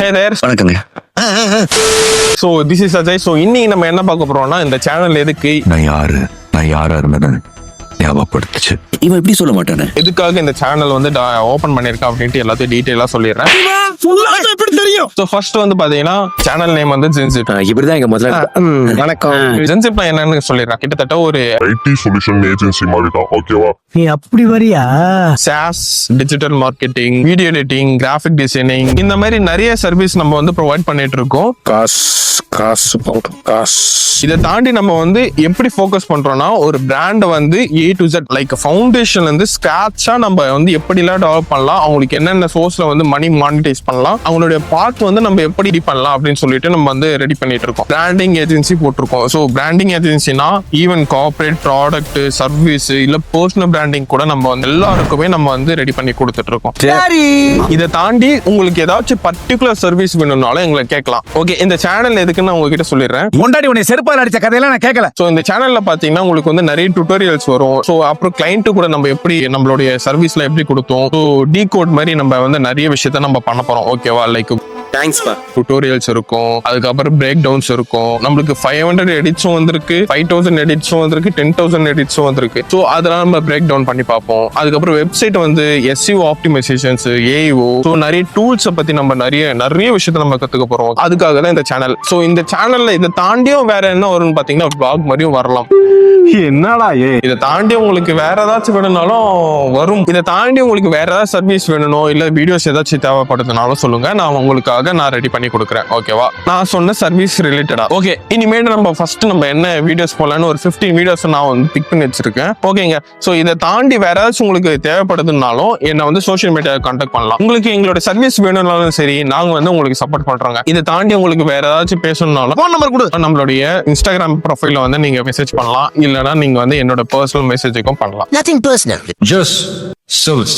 Hey there. வணக்கங்க. So this is Ajay. So இன்னைக்கு நம்ம என்ன பார்க்க போறோம்னா இந்த சேனல் எதுக்கு நான் யாரா இருந்தேன்னு ஞாபகப்படுத்துச்சு. இவன் எப்படி சொல்ல மாட்டானே. எதுக்காக இந்த சேனல் வந்து ஓபன் பண்ணிருக்கேன் அப்படின்ட்டு எல்லாத்தையும் டீடைலா சொல்லிடுறேன். எப்படி தெரியும்? So first வந்து பாத்தீங்கன்னா சேனல் நேம் வந்து ஜென்சிப். இப்படிதான் எங்க முதல்ல வணக்கம். ஜென்சிப்னா என்னன்னு சொல்லிடுறேன். கிட்டத்தட்ட ஒரு ஐடி சொல்யூஷன் ஏஜென்சி மாதிரி தான். ஓகேவா? நீ அப்படி வரியா? SaaS, digital marketing, video editing, graphic designing இந்த மாதிரி நிறைய சர்வீஸ் நம்ம வந்து ப்ரொவைட் பண்ணிட்டு இருக்கோம். காசு இதை தாண்டி நம்ம வந்து எப்படி ஃபோக்கஸ் பண்றோம்னா ஒரு பிராண்ட் வந்து A to Z லைக் ஃபவுண்டேஷன்ல இருந்து ஸ்கிராச்சா நம்ம வந்து எப்படிலாம் டெவலப் பண்ணலாம், அவங்களுக்கு என்னென்ன சோர்ஸ்ல வந்து மணி மானிட்டைஸ் பண்ணலாம், அவங்களுடைய பார்ட் வந்து நம்ம எப்படி ரெடி பண்ணலாம் அப்படின்னு சொல்லிட்டு நம்ம வந்து ரெடி பண்ணிட்டு இருக்கோம். பிராண்டிங் ஏஜென்சி போட்டிருக்கோம். ஸோ பிராண்டிங் ஏஜென்சினா ஈவன் கார்பரேட் ப்ராடக்ட் சர்வீஸ் இல்ல பர்சனல் பிராண்டிங் கூட நம்ம வந்து எல்லாருக்குமே நம்ம வந்து ரெடி பண்ணி கொடுத்துட்டு இருக்கோம். இதை தாண்டி உங்களுக்கு ஏதாச்சும் பர்டிகுலர் சர்வீஸ் வேணும்னாலும் எங்களை கேட்கலாம். ஓகே, இந்த சேனல் எதுக்குன்னு உங்ககிட்ட சொல்லிடுறேன். முன்னாடி உன்னை செருப்பால் அடிச்ச கதையெல்லாம் நான் கேட்கல. சோ இந்த சேனல்ல பாத்தீங்கன்னா உங்களுக்கு வந்து நிறைய டுட்டோரியல்ஸ் வரும். சோ அப்புறம் கிளைண்ட் கூட நம்ம எப்படி நம்மளுடைய சர்வீஸ்ல எப்படி கொடுத்தோம், ஸோ டீகோட் மாதிரி நம்ம வந்து நிறைய விஷயத்த நம்ம பண்ண போறோம். ஓகேவா? லைக் தேங்க்ஸ்பா. டுட்டோரியல்ஸ் இருக்கும், அதுக்கப்புறம் பிரேக் டவுன்ஸ் இருக்கும். நம்மளுக்கு 500 எடிட்ஸும் வந்திருக்கு, 5000 எடிட்ஸும் வந்திருக்கு, 10,000 எடிட்ஸும் வந்திருக்கு. ஸோ அதெல்லாம் நம்ம பிரேக் டவுன் பண்ணி பார்ப்போம். அதுக்கப்புறம் வெப்சைட் வந்து SEO ஆப்டிமைசேஷன்ஸ், AEO, ஸோ நிறைய டூல்ஸை பத்தி நம்ம நிறைய விஷயத்த நம்ம கத்துக்க போறோம். அதுக்காக தான் இந்த சேனல். ஸோ இந்த சேனல்ல இதை தாண்டியும் வேற என்ன வரும்னு பாத்தீங்கன்னா vlog மாதிரியும் வரலாம். என்னடா இதை தாண்டி உங்களுக்கு வேற ஏதாச்சும் வேணும்னாலும் வரும். இதை தாண்டி உங்களுக்கு வேற ஏதாவது சர்வீஸ் வேணும் இல்ல வீடியோஸ் ஏதாச்சும் தேவைப்படுதுனாலும் சொல்லுங்க, நான் உங்களுக்காக நான் ரெடி பண்ணி கொடுக்குறேன். ஓகேவா? நான் சொன்ன சர்வீஸ் ரிலேட்டடா. ஓகே, இனிமேல் நம்ம ஃபர்ஸ்ட் நம்ம என்ன வீடியோஸ் போடலான்னு ஒரு 15 வீடியோஸ் நான் வந்து பிக் பண்ணி வச்சிருக்கேன். ஓகேங்க. ஸோ இதை தாண்டி வேற ஏதாச்சும் உங்களுக்கு தேவைப்படுதுனாலும் என்ன வந்து சோஷியல் மீடியாவை கான்டாக்ட் பண்ணலாம். உங்களுக்கு எங்களோட சர்வீஸ் வேணும்னாலும் சரி, நாங்க வந்து உங்களுக்கு சப்போர்ட் பண்றோங்க. இதை தாண்டி உங்களுக்கு வேற ஏதாச்சும் பேசணும்னாலும் ஃபோன் நம்பர் கொடு. நம்மளுடைய இன்ஸ்டாகிராம் ப்ரொஃபைல வந்து நீங்க மெசேஜ் பண்ணலாம், இல்லைன்னா நீங்க வந்து என்னோட பர்சனல் மெசேஜுக்கும் பண்ணலாம். Nothing personal. Just service.